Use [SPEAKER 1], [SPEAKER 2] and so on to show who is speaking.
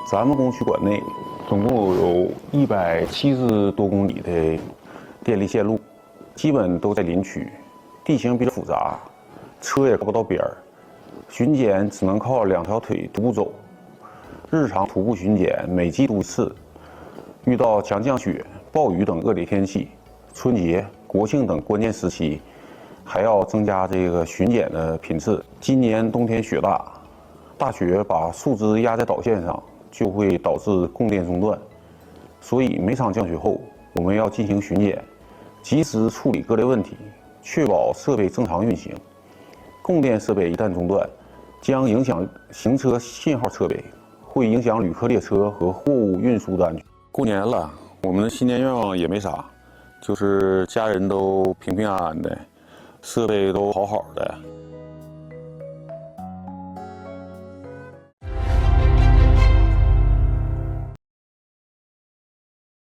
[SPEAKER 1] 咱们工区管内总共有170多公里的电力线路，基本都在林区，地形比较复杂，车也够不到边儿，巡检只能靠2条腿徒步走。日常徒步巡检每季度1次，遇到强降雪、暴雨等恶劣天气，春节、国庆等关键时期，还要增加这个巡检的频次。今年冬天雪大，大雪把树枝压在导线上，就会导致供电中断。所以每场降雪后，我们要进行巡检，及时处理各类问题，确保设备正常运行。供电设备一旦中断，将影响行车信号设备，会影响旅客列车和货物运输的安全。过年了，我们的新年愿望也没啥，就是家人都平平安安的，设备都好好的。